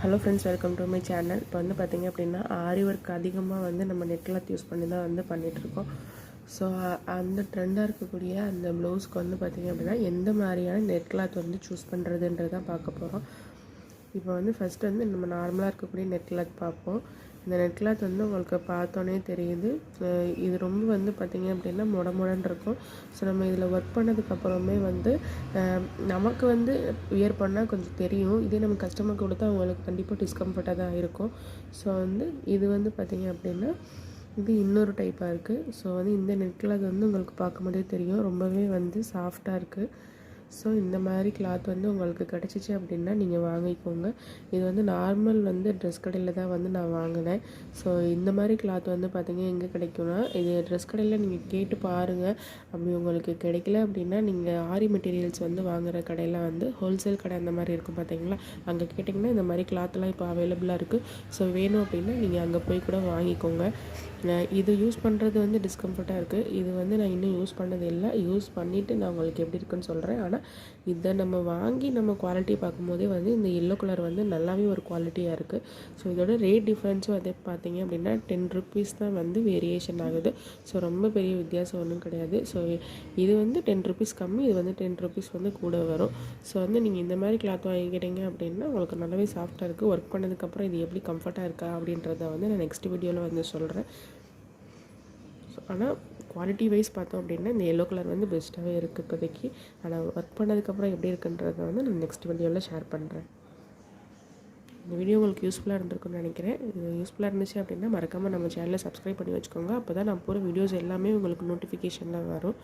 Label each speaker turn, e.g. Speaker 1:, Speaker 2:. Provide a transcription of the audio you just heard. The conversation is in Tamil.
Speaker 1: Hello friends, welcome to my channel. இப்போ வந்து பார்த்திங்க அப்படின்னா ஆரி ஒர்க் அதிகமாக வந்து நம்ம நெட் கிளாத் யூஸ் பண்ணி தான் வந்து பண்ணிகிட்ருக்கோம். ஸோ அந்த ட்ரெண்டாக இருக்கக்கூடிய அந்த ப்ளவுஸ்க்கு வந்து பார்த்திங்க அப்படின்னா எந்த மாதிரியான நெட் கிளாத் வந்து சூஸ் பண்ணுறதுன்றது தான் பார்க்க போகிறோம். இப்போ வந்து ஃபஸ்ட்டு வந்து நம்ம நார்மலாக இருக்கக்கூடிய நெட் கிளாத் பார்ப்போம். இந்த நெட் கிளாத் வந்து உங்களுக்கு பார்த்தோன்னே தெரியுது. இது ரொம்ப வந்து பார்த்திங்க அப்படின்னா முடன்னு இருக்கும். ஸோ நம்ம இதில் ஒர்க் பண்ணதுக்கப்புறமே வந்து நமக்கு வந்து வியர் பண்ணால் கொஞ்சம் தெரியும். இதே நம்ம கஸ்டமருக்கு கொடுத்தா அவங்களுக்கு கண்டிப்பாக டிஸ்கம்ஃபர்ட்டாக தான் இருக்கும். ஸோ வந்து இது வந்து பார்த்திங்க அப்படின்னா இது இன்னொரு டைப்பாக இருக்குது. ஸோ வந்து இந்த நெட் கிளாத் வந்து உங்களுக்கு பார்க்கும்போதே தெரியும், ரொம்பவே வந்து சாஃப்டாக இருக்குது. ஸோ இந்த மாதிரி கிளாத் வந்து உங்களுக்கு கிடச்சிச்சு அப்படின்னா நீங்கள் வாங்கிக்கோங்க. இது வந்து நார்மல் வந்து ட்ரெஸ் கடையில் தான் வந்து நான் வாங்கினேன். ஸோ இந்த மாதிரி கிளாத் வந்து பார்த்திங்க எங்கே கிடைக்கும்னா, இது ட்ரெஸ் கடையில் நீங்கள் கேட்டு பாருங்கள். அப்படி உங்களுக்கு கிடைக்கல அப்படின்னா நீங்கள் ஆரி மெட்டீரியல்ஸ் வந்து வாங்குகிற கடையில் வந்து ஹோல்சேல் கடை அந்த மாதிரி இருக்கும் பார்த்தீங்களா, அங்கே கேட்டிங்கன்னா இந்த மாதிரி கிளாத்லாம் இப்போ அவைலபிளாக இருக்குது. ஸோ வேணும் அப்படின்னா நீங்கள் அங்கே போய் கூட வாங்கிக்கோங்க. இது யூஸ் பண்ணுறது வந்து டிஸ்கம்ஃபர்ட்டாக இருக்குது. இது வந்து நான் இன்னும் யூஸ் பண்ணது இல்லை. யூஸ் பண்ணிவிட்டு நான் உங்களுக்கு எப்படி இருக்குன்னு சொல்கிறேன். ஆனால் இதை நம்ம வாங்கி நம்ம குவாலிட்டி பார்க்கும்போதே வந்து இந்த எல்லோ கலர் வந்து நல்லாவே ஒரு குவாலிட்டியாக இருக்குது. ஸோ இதோட ரேட் டிஃப்ரென்ஸும் அதே பார்த்தீங்க அப்படின்னா 10 ருப்பீஸ் தான் வந்து வேரியேஷன் ஆகுது. ஸோ ரொம்ப பெரிய வித்தியாசம் ஒன்றும் கிடையாது. ஸோ இது வந்து 10 ருப்பீஸ் கம்மி, இது வந்து 10 ருப்பீஸ் வந்து கூட வரும். ஸோ வந்து நீங்கள் இந்த மாதிரி கிளாத் வாங்கிக்கிட்டீங்க அப்படின்னா உங்களுக்கு நல்லாவே சாஃப்டாக இருக்குது. ஒர்க் பண்ணதுக்கப்புறம் இது எப்படி கம்ஃபர்ட்டாக இருக்கா அப்படின்றத வந்து நான் நெக்ஸ்ட் வீடியோவில் வந்து சொல்கிறேன். ஆனால் குவாலிட்டி வைஸ் பார்த்தோம் அப்படின்னா இந்த எல்லோ கலர் வந்து பெஸ்ட்டாகவே இருக்குது இப்போதைக்கு. ஆனால் ஒர்க் பண்ணதுக்கப்புறம் எப்படி இருக்குன்றதை வந்து நான் நெக்ஸ்ட் வீடியோவில் ஷேர் பண்ணுறேன். இந்த வீடியோ உங்களுக்கு யூஸ்ஃபுல்லாக இருந்திருக்குன்னு நினைக்கிறேன். இது யூஸ்ஃபுல்லாக இருந்துச்சு அப்படின்னா மறக்காமல் நம்ம சேனலை சப்ஸ்கிரைப் பண்ணி வச்சுக்கோங்க. அப்போ தான் நான் போகிற வீடியோஸ் எல்லாமே உங்களுக்கு நோட்டிஃபிகேஷனில் வரும்.